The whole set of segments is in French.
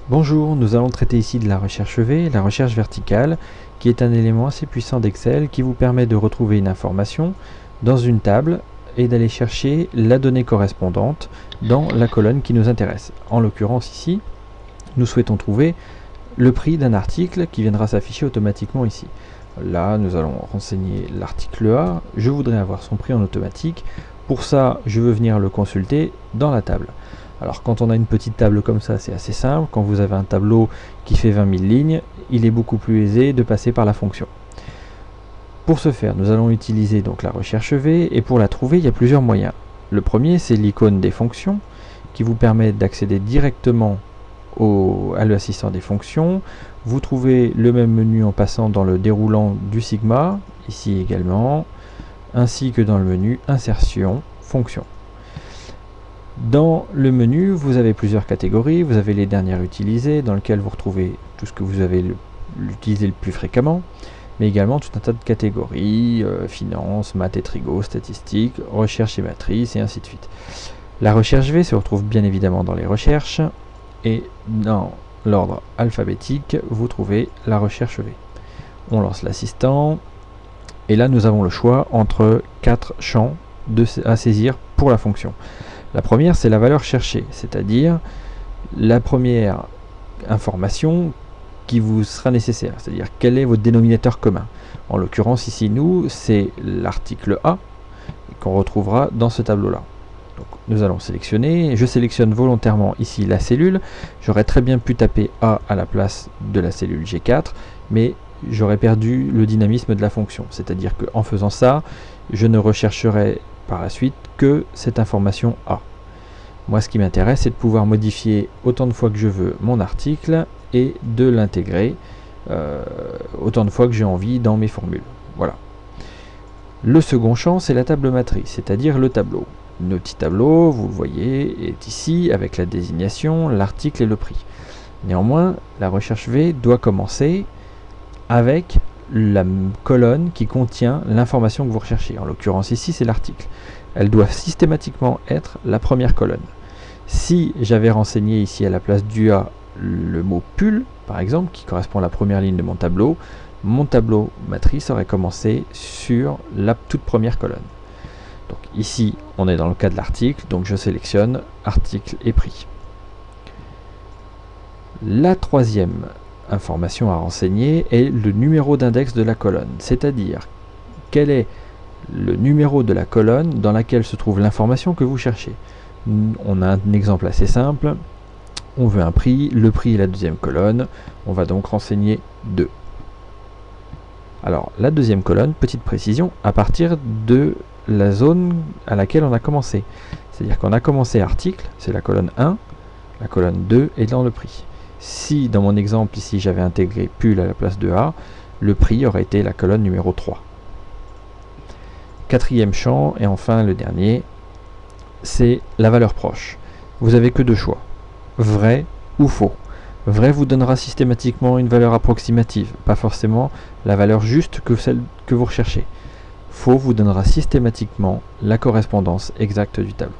Bonjour, nous allons traiter ici de la recherche V, la recherche verticale, qui est un élément assez puissant d'Excel qui vous permet de retrouver une information dans une table et d'aller chercher la donnée correspondante dans la colonne qui nous intéresse. En l'occurrence ici, nous souhaitons trouver le prix d'un article qui viendra s'afficher automatiquement ici. Là, nous allons renseigner l'article A, je voudrais avoir son prix en automatique. Pour ça, je veux venir le consulter dans la table. Alors quand on a une petite table comme ça, c'est assez simple. Quand vous avez un tableau qui fait 20 000 lignes, il est beaucoup plus aisé de passer par la fonction. Pour ce faire, nous allons utiliser donc la recherche V, et pour la trouver, il y a plusieurs moyens. Le premier, c'est l'icône des fonctions, qui vous permet d'accéder directement à l'assistant des fonctions. Vous trouvez le même menu en passant dans le déroulant du Sigma, ici également, ainsi que dans le menu Insertion, Fonctions. Dans le menu, vous avez plusieurs catégories. Vous avez les dernières utilisées, dans lesquelles vous retrouvez tout ce que vous avez utilisé le plus fréquemment, mais également tout un tas de catégories, finance, maths et trigo, statistiques, recherche et matrice, et ainsi de suite. La recherche V se retrouve bien évidemment dans les recherches, et dans l'ordre alphabétique, vous trouvez la recherche V. On lance l'assistant, et là nous avons le choix entre 4 champs à saisir pour la fonction. La première, c'est la valeur cherchée, c'est-à-dire la première information qui vous sera nécessaire, c'est-à-dire quel est votre dénominateur commun. En l'occurrence ici, nous, c'est l'article A qu'on retrouvera dans ce tableau-là. Donc nous allons sélectionner, je sélectionne volontairement ici la cellule. J'aurais très bien pu taper A à la place de la cellule G4, mais j'aurais perdu le dynamisme de la fonction, c'est-à-dire qu'en faisant ça, je ne rechercherai par la suite que cette information A. Moi, ce qui m'intéresse, c'est de pouvoir modifier autant de fois que je veux mon article et de l'intégrer autant de fois que j'ai envie dans mes formules. Voilà. Le second champ, c'est la table matrice, c'est-à-dire le tableau. Le petit tableau, vous le voyez, est ici avec la désignation, l'article et le prix. Néanmoins, la recherche V doit commencer avec la colonne qui contient l'information que vous recherchez. En l'occurrence ici, c'est l'article. Elle doit systématiquement être la première colonne. Si j'avais renseigné ici à la place du A le mot pull, par exemple, qui correspond à la première ligne de mon tableau matrice aurait commencé sur la toute première colonne. Donc ici, on est dans le cas de l'article, donc je sélectionne article et prix. La troisième information à renseigner est le numéro d'index de la colonne, c'est-à-dire quel est le numéro de la colonne dans laquelle se trouve l'information que vous cherchez. On a un exemple assez simple, on veut un prix, le prix est la deuxième colonne, on va donc renseigner 2. Alors la deuxième colonne, petite précision, à partir de la zone à laquelle on a commencé. C'est-à-dire qu'on a commencé article, c'est la colonne 1, la colonne 2 est dans le prix. Si dans mon exemple ici j'avais intégré pull à la place de A, le prix aurait été la colonne numéro 3. Quatrième champ, et enfin le dernier, c'est la valeur proche. Vous n'avez que deux choix, vrai ou faux. Vrai vous donnera systématiquement une valeur approximative, pas forcément la valeur juste que celle que vous recherchez. Faux vous donnera systématiquement la correspondance exacte du tableau.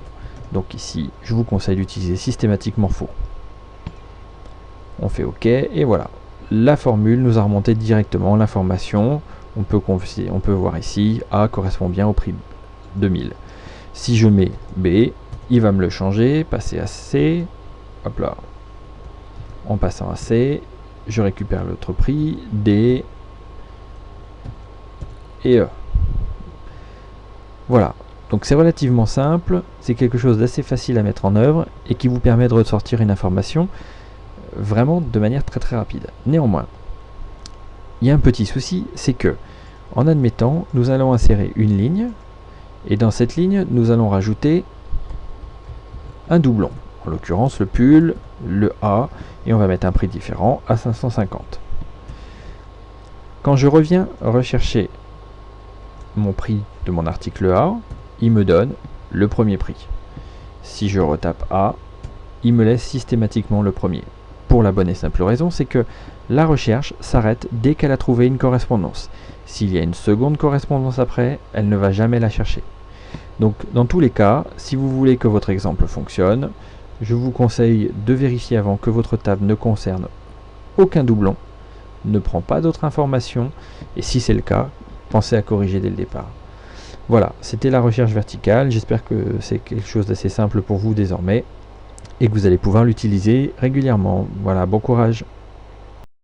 Donc ici, je vous conseille d'utiliser systématiquement faux. On fait OK, et voilà. La formule nous a remonté directement l'information. On peut voir ici, A correspond bien au prix 2000. Si je mets B, il va me le changer, passer à C, hop là. En passant à C, je récupère l'autre prix, D et E. Voilà, donc c'est relativement simple, c'est quelque chose d'assez facile à mettre en œuvre et qui vous permet de ressortir une information vraiment de manière très rapide. Néanmoins, il y a un petit souci, c'est que, en admettant, nous allons insérer une ligne, et dans cette ligne, nous allons rajouter un doublon. En l'occurrence, le pull, le A, et on va mettre un prix différent à 550. Quand je reviens rechercher mon prix de mon article A, il me donne le premier prix. Si je retape A, il me laisse systématiquement le premier. Pour la bonne et simple raison, c'est que la recherche s'arrête dès qu'elle a trouvé une correspondance. S'il y a une seconde correspondance après, elle ne va jamais la chercher. Donc dans tous les cas, si vous voulez que votre exemple fonctionne, Je vous conseille de vérifier avant que votre table ne concerne aucun doublon, ne prend pas d'autres informations, et si c'est le cas, pensez à corriger dès le départ. Voilà, c'était la recherche verticale, j'espère que c'est quelque chose d'assez simple pour vous désormais, et que vous allez pouvoir l'utiliser régulièrement. Voilà, bon courage.